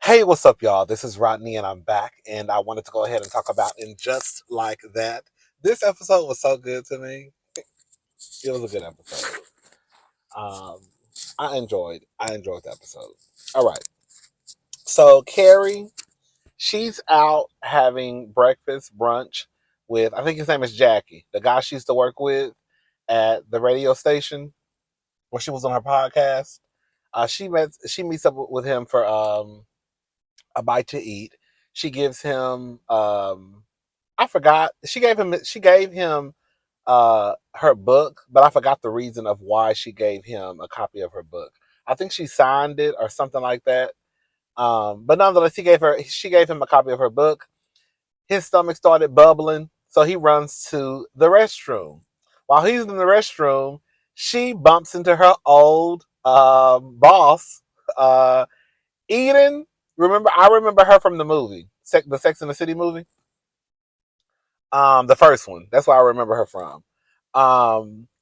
Hey, what's up, y'all? This is Rodney, and I'm back. And I wanted to go ahead and talk about And Just Like That. This episode was so good to me. It was a good episode. Um, I enjoyed the episode. All right. So Carrie, she's out having breakfast, brunch with, I think his name is Jackie, the guy she used to work with at the radio station where she was on her podcast. She meets up with him for a bite to eat. She gives him I forgot. She gave him her book, but I forgot the reason of why she gave him a copy of her book. I think she signed it or something like that. But nonetheless, she gave him a copy of her book. His stomach started bubbling, so he runs to the restroom. While he's in the restroom, she bumps into her old boss, uh, Eden. I remember her from the movie, the Sex and the City movie. The first one. That's where I remember her from.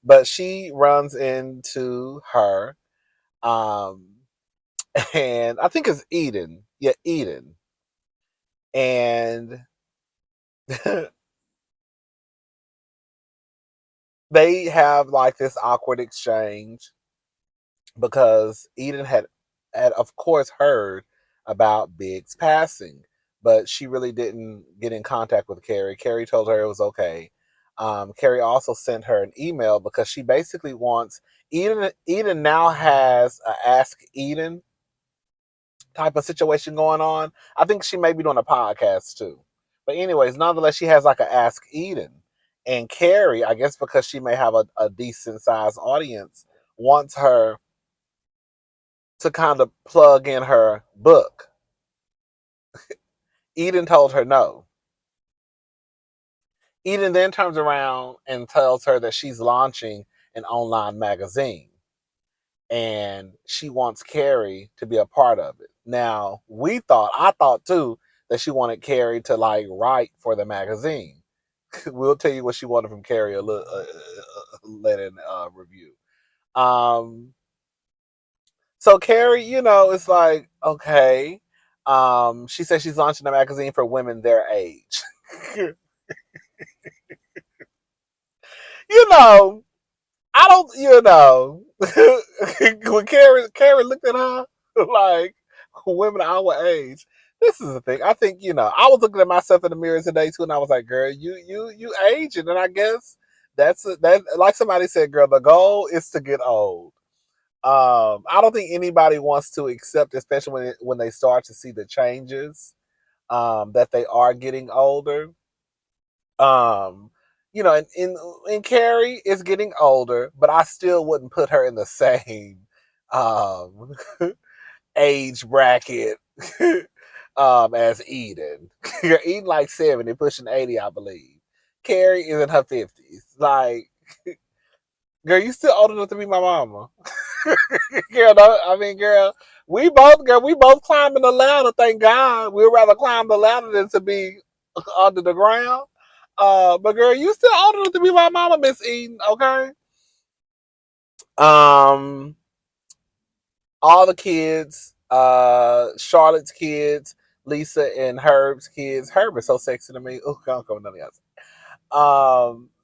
But she runs into her, um, and I think it's Eden. Yeah, Eden. And they have like this awkward exchange because Eden had of course heard about Big's passing, but she really didn't get in contact with Carrie. Carrie told her it was okay. Carrie also sent her an email because she basically wants Eden. Eden now has a Ask Eden type of situation going on. I think she may be doing a podcast too. But anyways, nonetheless, she has like a Ask Eden. And Carrie, I guess because she may have a decent sized audience, wants her to kind of plug in her book. Eden told her no. Eden then turns around and tells her that she's launching an online magazine and she wants Carrie to be a part of it. Now, I thought too, that she wanted Carrie to like write for the magazine. We'll tell you what she wanted from Carrie a little later in review. Um, so Carrie, it's like, okay. She says she's launching a magazine for women their age. you know, I don't, when Carrie looked at her like women our age. This is the thing. I think I was looking at myself in the mirror today too, and I was like, "Girl, you aging," and I guess that like somebody said, "Girl, the goal is to get old." I don't think anybody wants to accept, especially when they start to see the changes, that they are getting older. Um, and Carrie is getting older, but I still wouldn't put her in the same um, age bracket as Eden. Eden like 70, pushing 80, I believe. Carrie is in her 50s. Like, girl, you still old enough to be my mama. girl, no, I mean, we both climbing the ladder. Thank God. We'd rather climb the ladder than to be under the ground. But girl, you still old enough to be my mama, Miss Eden. Okay. Um, all the kids, Charlotte's kids, Lisa and Herb's kids. Herb is so sexy to me. Oh, can't come with nothing else.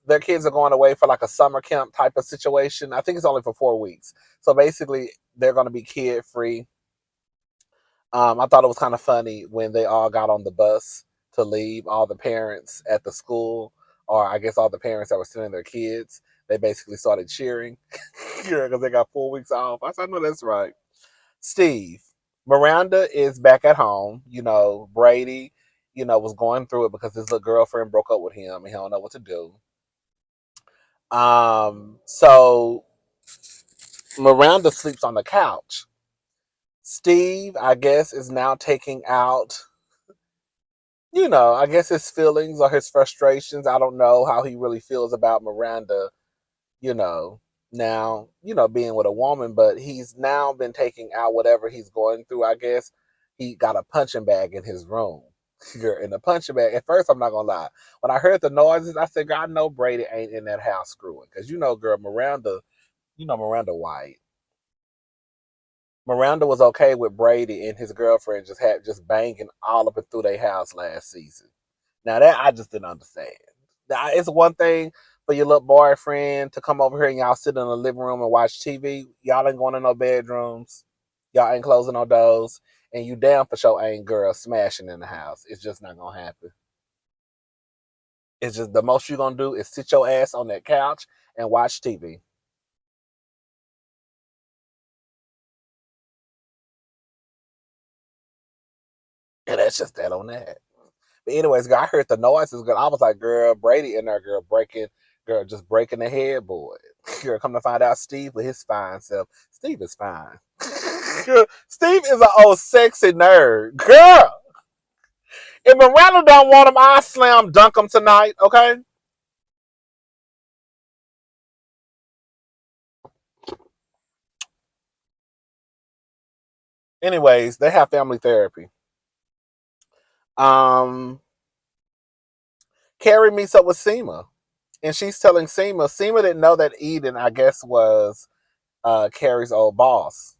Their kids are going away for like a summer camp type of situation. I think it's only for 4 weeks. So basically, they're going to be kid free. I thought it was kind of funny when they all got on the bus to leave. All the parents at the school, or I guess all the parents that were sending their kids, they basically started cheering because they got 4 weeks off. I said, no, that's right. Steve, Miranda is back at home. Brady, was going through it because his little girlfriend broke up with him and he don't know what to do. So Miranda sleeps on the couch. Steve, I guess, is now taking out, I guess his feelings or his frustrations. I don't know how he really feels about Miranda, you know, now, being with a woman, but he's now been taking out whatever he's going through, I guess. He got a punching bag in his room. In the punching bag. At first, I'm not gonna lie. When I heard the noises, I said, God, I know Brady ain't in that house screwing. Because girl, Miranda White. Miranda was okay with Brady and his girlfriend just banging all up and through their house last season. Now that I just didn't understand. Now, it's one thing for your little boyfriend to come over here and y'all sit in the living room and watch TV. Y'all ain't going to no bedrooms. Y'all ain't closing no doors. And you damn for sure ain't girl smashing in the house. It's just not gonna happen. It's just the most you're gonna do is sit your ass on that couch and watch TV. And that's just that on that. But anyways, girl, I heard the noises, girl. I was like, girl, Brady in there, girl, just breaking the headboard. Girl, come to find out, Steve with his fine self. Steve is fine. Girl, Steve is an old sexy nerd. Girl, if Miranda don't want him, I slam dunk him tonight, okay? Anyways, they have family therapy. Um, Carrie meets up with Seema, and she's telling Seema didn't know that Eden, I guess, was Carrie's old boss.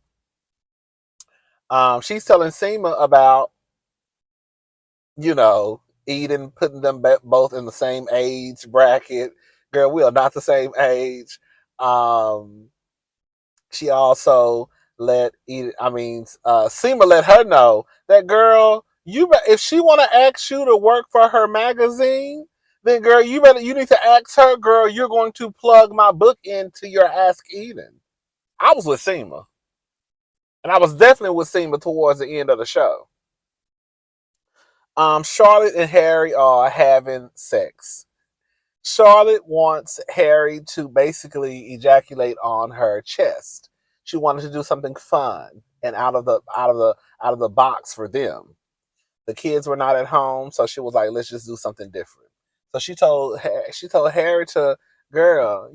She's telling Seema about, you know, Eden putting them both in the same age bracket. Girl, we are not the same age. Um, she also let Eden, Seema let her know that, girl, if she want to ask you to work for her magazine, then girl, you need to ask her, girl, you're going to plug my book into your Ask Eden. I was with Seema, and I was definitely with Seema towards the end of the show. Charlotte and Harry are having sex. Charlotte wants Harry to basically ejaculate on her chest. She wanted to do something fun and out of the box for them. The kids were not at home, so she was like, "Let's just do something different." So she told Harry to, girl,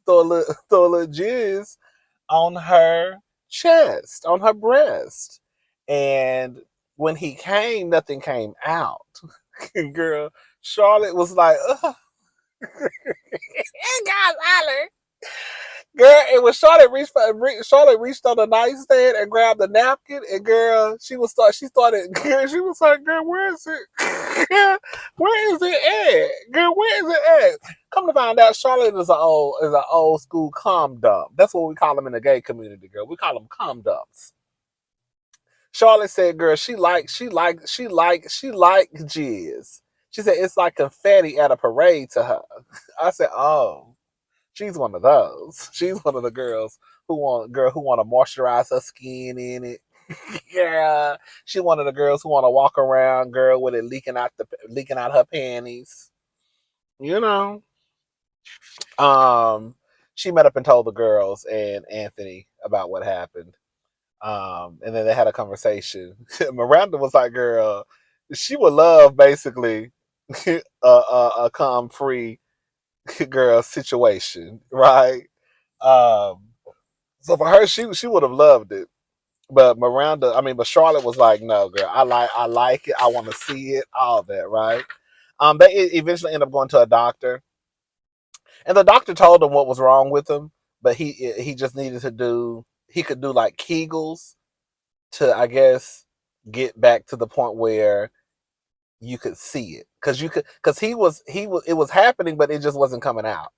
throw a little throw a little jizz on her chest, on her breast. And when he came, nothing came out. Girl, Charlotte was like, ugh. God, holler. Girl, it was Charlotte reached on the nightstand and grabbed the napkin, and girl, she started. Girl, she was like, girl, where is it? Where is it at? Girl, where is it at? Come to find out, Charlotte is an old school cum dump. That's what we call them in the gay community, girl. We call them cum dumps. Charlotte said, girl, she like jizz. She said it's like confetti at a parade to her. I said, oh. She's one of those. She's one of the girls who want to moisturize her skin in it. Yeah, she one of the girls who want to walk around, girl, with it leaking out her panties. You know. Um, she met up and told the girls and Anthony about what happened. And then they had a conversation. Miranda was like, "Girl, she would love basically a calm free girl situation, right?" Um, So for her, she would have loved it. But Charlotte was like, no, girl, I like it. I want to see it, all that, right? They eventually end up going to a doctor, and the doctor told him what was wrong with him, but he just needed to do he could do like Kegels to, I guess, get back to the point where you could see it, because he was it was happening, but it just wasn't coming out.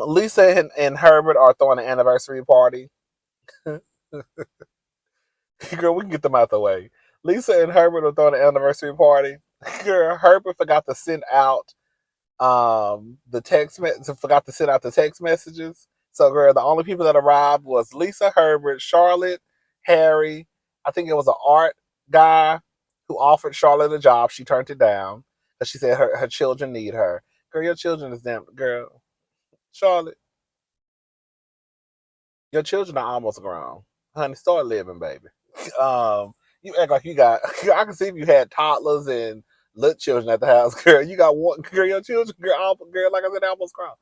Lisa and Herbert are throwing an anniversary party. Girl, we can get them out the way. Lisa and Herbert are throwing an anniversary party. Girl, Herbert forgot to send out forgot to send out the text messages. So girl, the only people that arrived was Lisa, Herbert, Charlotte, Harry. I think it was an art guy who offered Charlotte a job. She turned it down because she said her children need her. Girl, your children is damn girl. Charlotte, your children are almost grown. Honey, start living, baby. You act like you got. I can see if you had toddlers and little children at the house, girl. You got one, girl. Your children, girl. Like I said, they almost grown.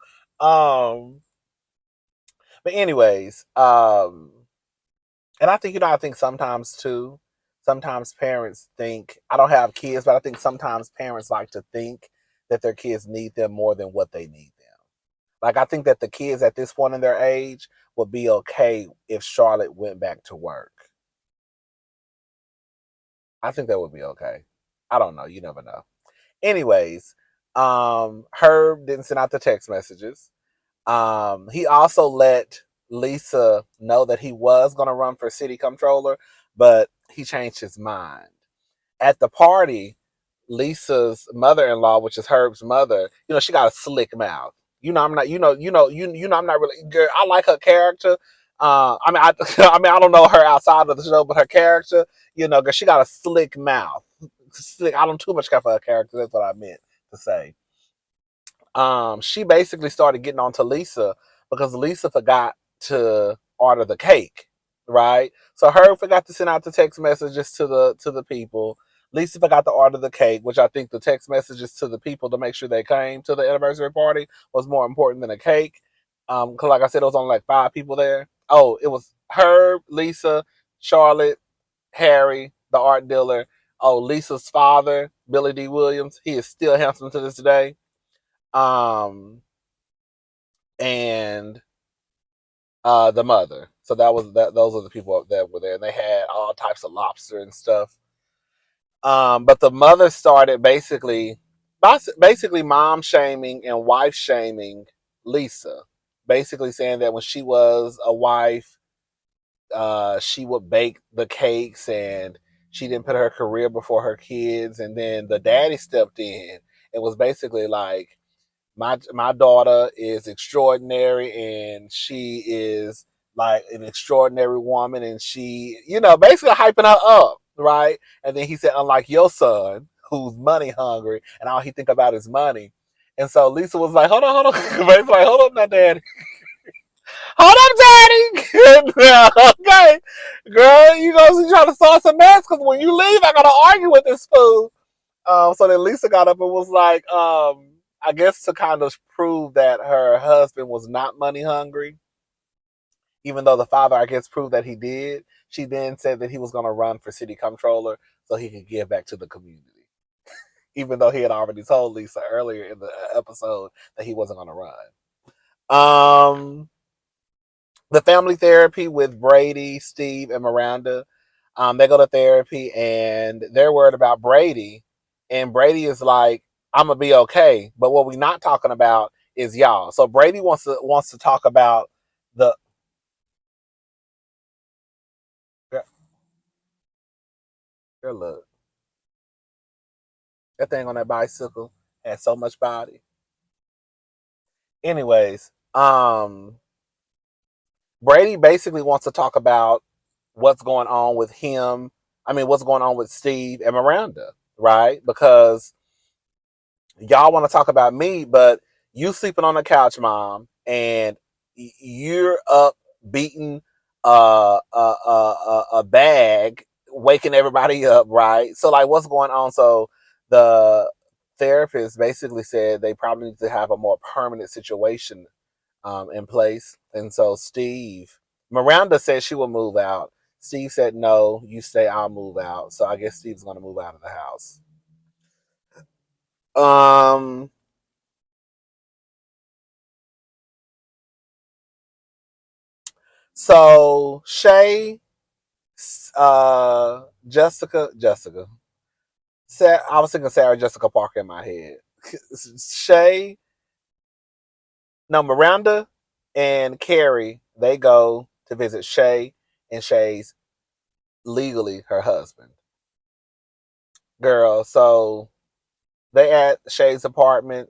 But anyways, and I think I think sometimes too. Sometimes parents think I don't have kids, but I think sometimes parents like to think that their kids need them more than what they need them. Like, I think that the kids at this point in their age would be okay if Charlotte went back to work. I think that would be okay. I don't know. You never know. Anyways, Herb didn't send out the text messages. He also let Lisa know that he was going to run for city controller, but he changed his mind. At the party, Lisa's mother-in-law, which is Herb's mother, she got a slick mouth. I'm not, I'm not really. Girl, I like her character. I mean, I don't know her outside of the show, but her character, girl, she got a slick mouth. Slick. I don't too much care for her character. That's what I meant to say. She basically started getting on to Lisa because Lisa forgot to order the cake, right? So Herb forgot to send out the text messages to the people. Lisa forgot to order the cake, which I think the text messages to the people to make sure they came to the anniversary party was more important than a cake. Because like I said, it was only like 5 people there. Oh, it was Herb, Lisa, Charlotte, Harry, the art dealer. Oh, Lisa's father, Billy D. Williams. He is still handsome to this day. Um, and the mother. So that was that. Those are the people that were there, and they had all types of lobster and stuff. But the mother started basically mom shaming and wife shaming Lisa, basically saying that when she was a wife, she would bake the cakes and she didn't put her career before her kids. And then the daddy stepped in and was basically like, my daughter is extraordinary and she is like an extraordinary woman and she, basically hyping her up, right? And then he said, unlike your son, who's money hungry and all he think about is money. And so Lisa was like, hold on, hold on. Basically like, hold up now, daddy. Hold up, daddy. Okay. Girl, you trying to start some mess because when you leave, I gotta argue with this fool. So then Lisa got up and was like, I guess to kind of prove that her husband was not money hungry, even though the father, I guess, proved that he did. She then said that he was going to run for city controller so he could give back to the community, even though he had already told Lisa earlier in the episode that he wasn't going to run. The family therapy with Brady, Steve, and Miranda. They go to therapy and they're worried about Brady. And Brady is like, I'm gonna be okay. But what we're not talking about is y'all. So Brady wants to talk about the girl, look, that thing on that bicycle had so much body. Anyways, Brady basically wants to talk about what's going on with him. I mean, what's going on with Steve and Miranda, right? Because y'all want to talk about me, but you sleeping on the couch, mom, and you're up beating a bag, waking everybody up, right? So like, what's going on? So the therapist basically said they probably need to have a more permanent situation in place, and so Miranda said she will move out. Steve said no, you stay, I'll move out. So I guess Steve's going to move out of the house. Um, So Shay, Jessica. I was thinking Sarah Jessica Parker in my head. Shay, no, Miranda and Carrie, they go to visit Shay and Shay's legally her husband. Girl, so they at Shay's apartment.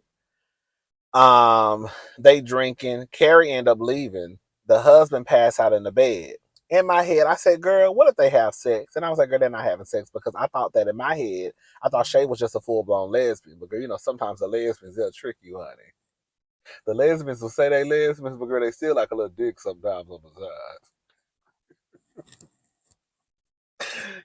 They drinking. Carrie end up leaving. The husband passed out in the bed. In my head, I said, "Girl, what if they have sex?" And I was like, "Girl, they're not having sex," because I thought that in my head, I thought Shay was just a full blown lesbian. But girl, sometimes the lesbians they'll trick you, honey. The lesbians will say they lesbians, but girl, they still like a little dick sometimes on the side.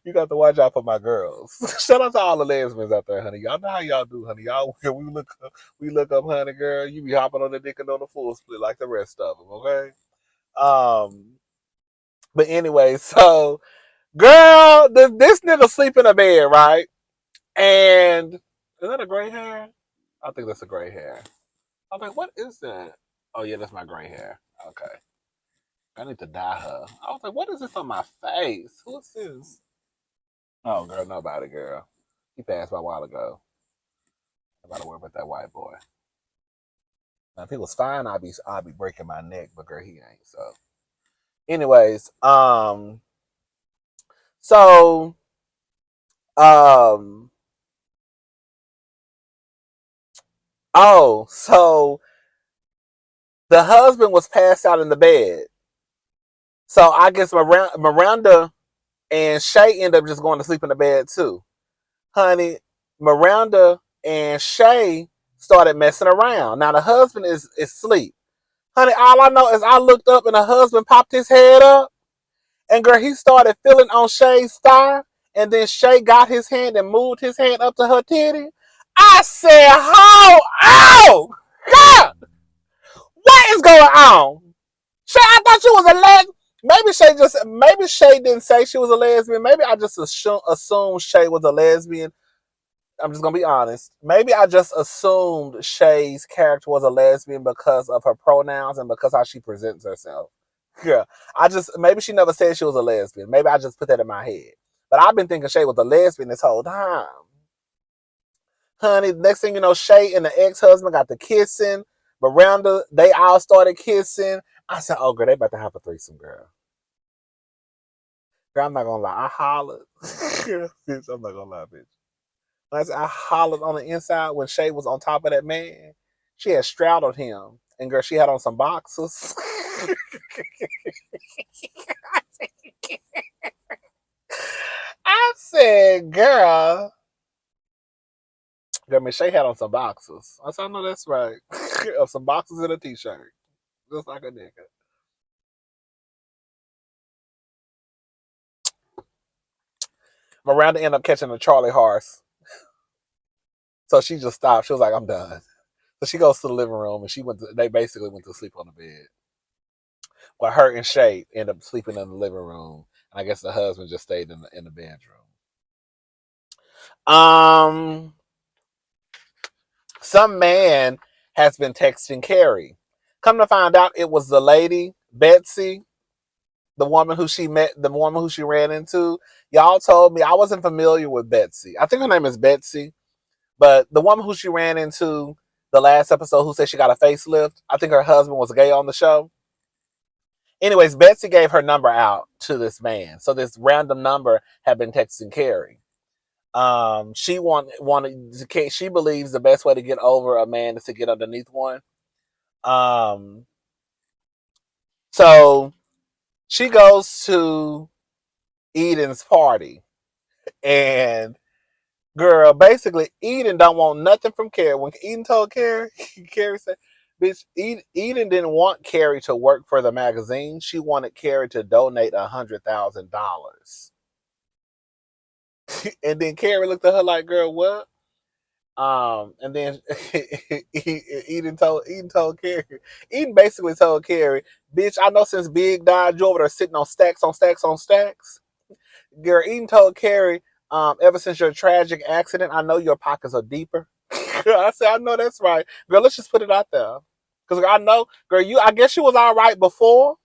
You got to watch out for my girls. Shout out to all the lesbians out there, honey. Y'all know how y'all do, honey. Y'all, we look up, honey, girl. You be hopping on the dick and on the full split like the rest of them, okay? Um, but anyway, so girl, this nigga sleep in a bed, right? And is that a gray hair? I think that's a gray hair. I'm like, what is that? Oh yeah, that's my gray hair. Okay. I need to dye her. I was like, what is this on my face? Who is this? Oh girl, nobody, girl. He passed by a while ago. I'm about to worry about that white boy. Now, if he was fine, I'd be breaking my neck, but girl, he ain't. So, anyways, so, um, so the husband was passed out in the bed. So I guess Miranda and Shay end up just going to sleep in the bed too. Honey, Miranda and Shay started messing around. Now the husband is asleep. Honey, all I know is I looked up and the husband popped his head up. And girl, he started feeling on Shay's thigh. And then Shay got his hand and moved his hand up to her titty. I said, oh, God, what is going on? Shay, I thought you was a lesbian. Maybe Shay didn't say she was a lesbian. Maybe I just assumed Shay was a lesbian. I'm just gonna be honest. Maybe I just assumed Shay's character was a lesbian because of her pronouns and because how she presents herself. Yeah, maybe she never said she was a lesbian. Maybe I just put that in my head. But I've been thinking Shay was a lesbian this whole time. Honey, next thing you know, Shay and the ex-husband got the kissing. Miranda, they all started kissing. I said, oh, girl, they about to have a threesome, girl. Girl, I'm not gonna lie. I hollered. Bitch, I'm not gonna lie, bitch. I hollered on the inside when Shay was on top of that man. She had straddled him. And girl, she had on some boxers. I said, girl. Girl, Miss Shay had on some boxers. I said, I know that's right. Of some boxers and a t-shirt. Just like a nigga. Miranda ended up catching a Charlie horse. So she just stopped. She was like, I'm done. So she goes to the living room and they basically went to sleep on the bed. Well, her and Shay end up sleeping in the living room. And I guess the husband just stayed in the bedroom. Some man has been texting Carrie. Come to find out it was the lady, Betsy, the woman who she met, the woman who she ran into. Y'all told me I wasn't familiar with Betsy. I think her name is Betsy, but the woman who she ran into the last episode who said she got a facelift, I think her husband was gay on the show. Anyways, Betsy gave her number out to this man. So this random number had been texting Carrie. She believes the best way to get over a man is to get underneath one. Um, so she goes to Eden's party, and girl, basically Eden don't want nothing from Carrie. When Eden told Carrie, Carrie said, "Bitch, Eden didn't want Carrie to work for the magazine. She wanted Carrie to donate $100,000." And then Carrie looked at her like, "Girl, what?" And then Eden told Carrie. Eden basically told Carrie, "Bitch, I know since Big died, you over there sitting on stacks on stacks on stacks." Girl, Eden told Carrie, "Ever since your tragic accident, I know your pockets are deeper." I said, "I know that's right, girl. Let's just put it out there, because I know, girl. I guess you was all right before."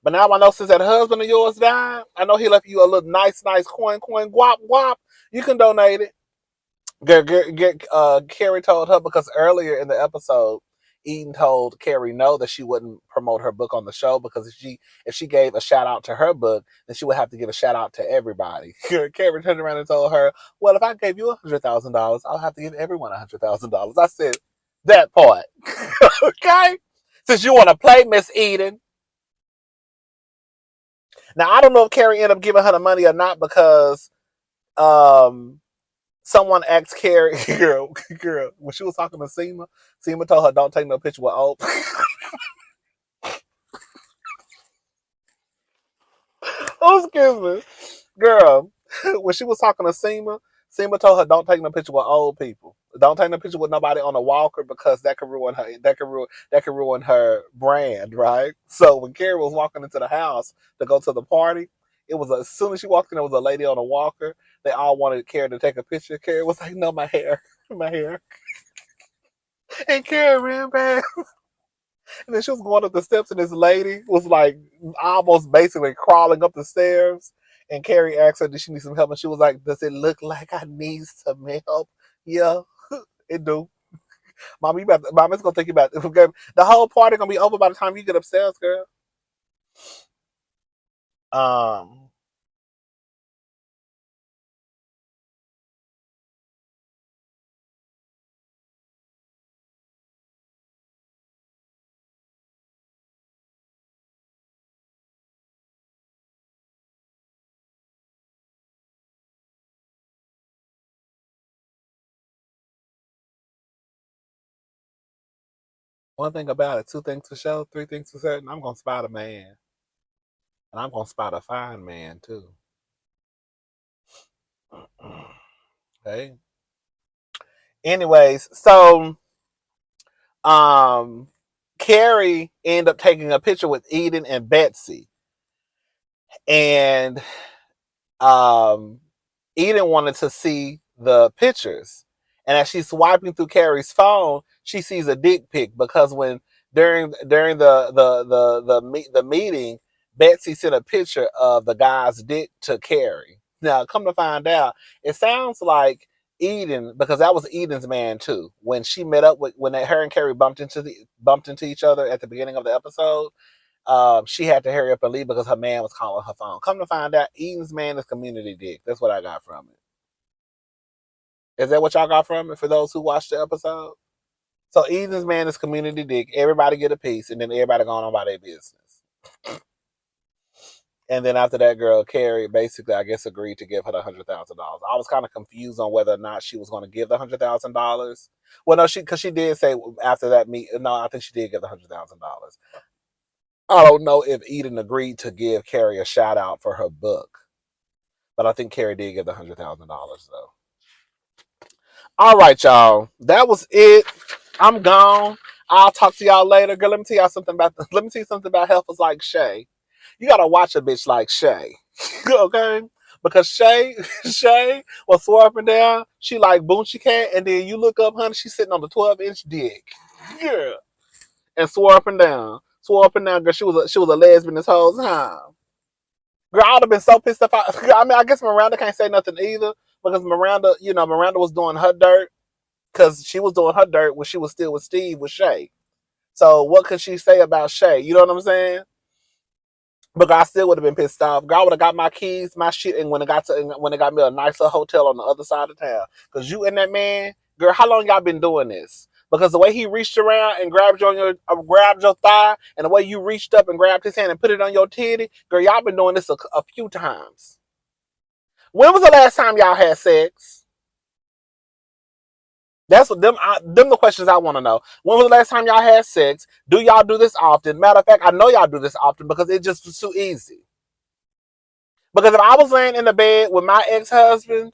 But now I know since that husband of yours died, I know he left you a little nice coin, guap, guap. You can donate it. Carrie told her because earlier in the episode, Eden told Carrie no that she wouldn't promote her book on the show because if she gave a shout out to her book, then she would have to give a shout out to everybody. Carrie turned around and told her, "Well, if I gave you $100,000, I'll have to give everyone $100,000." I said that part, okay? Since you want to play Miss Eden. Now I don't know if Carrie ended up giving her the money or not because someone asked Carrie, girl, when she was talking to Seema told her, "Don't take no picture with old." Oh, excuse me, girl. When she was talking to Seema told her, "Don't take no picture with old people. Don't take no picture with nobody on a walker because that could ruin her. That could ruin her brand, right?" So when Carrie was walking into the house to go to the party, it was as soon as she walked in, there was a lady on a walker. They all wanted Carrie to take a picture. Carrie was like, "No, my hair." my hair. And Carrie ran back. And then she was going up the steps, and this lady was like almost basically crawling up the stairs. And Carrie asked her, "Did she need some help?" And she was like, "Does it look like I need some help?" Yeah, it do. Mom, Mama's gonna think about it. The whole party gonna be over by the time you get upstairs, girl. Um, One thing about it, two things for sure, three things for certain. I'm gonna spot a man, and I'm gonna spot a fine man too. Okay. Anyways, so um, Carrie ended up taking a picture with Eden and Betsy, and um, Eden wanted to see the pictures. And as she's swiping through Carrie's phone, she sees a dick pic because when during the meeting, Betsy sent a picture of the guy's dick to Carrie. Now, come to find out, it sounds like Eden, because that was Eden's man too. When she met up with her and Carrie bumped into each other at the beginning of the episode, she had to hurry up and leave because her man was calling her phone. Come to find out, Eden's man is community dick. That's what I got from it. Is that what y'all got from it for those who watched the episode? So Eden's man is community dick. Everybody get a piece, and then everybody going on by their business. And then after that, girl Carrie basically, I guess, agreed to give her the $100,000. I was kind of confused on whether or not she was going to give the $100,000. Well, no, because she did say after that meet. No, I think she did give the $100,000. I don't know if Eden agreed to give Carrie a shout out for her book, but I think Carrie did give the $100,000 though. All right, y'all. That was it. I'm gone. I'll talk to y'all later. Girl, let me tell you something about heifers like Shay. You gotta watch a bitch like Shay. Okay? Because Shay was swerving down. She like Boonchie Cat, and then you look up, honey, she's sitting on the 12-inch dick. Yeah. And swerving down. Swerving down, girl. She was a lesbian this whole time. Girl, I would have been so pissed off. I mean, I guess Miranda can't say nothing either because Miranda was doing her dirt because she was doing her dirt when she was still with Steve with Shay. So what could she say about Shay? You know what I'm saying? But I still would have been pissed off. Girl, I would have got my keys, my shit, and when it got me a nicer hotel on the other side of town. Cause you and that man, girl, how long y'all been doing this? Because the way he reached around and grabbed your thigh, and the way you reached up and grabbed his hand and put it on your titty, girl, y'all been doing this a few times. When was the last time y'all had sex? That's what them the questions I want to know. When was the last time y'all had sex? Do y'all do this often? Matter of fact, I know y'all do this often because it just was too easy. Because if I was laying in the bed with my ex-husband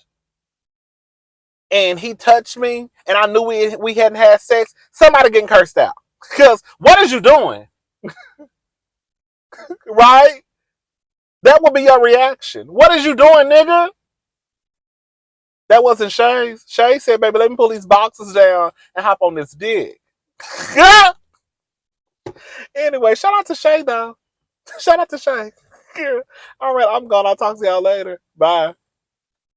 and he touched me and I knew we hadn't had sex, somebody getting cursed out. Because what is you doing? Right? That would be your reaction. What is you doing, nigga? That wasn't Shay's. Shay said, baby, let me pull these boxes down and hop on this dick. Anyway, shout out to Shay, though. Shout out to Shay. All right, I'm gone. I'll talk to y'all later. Bye.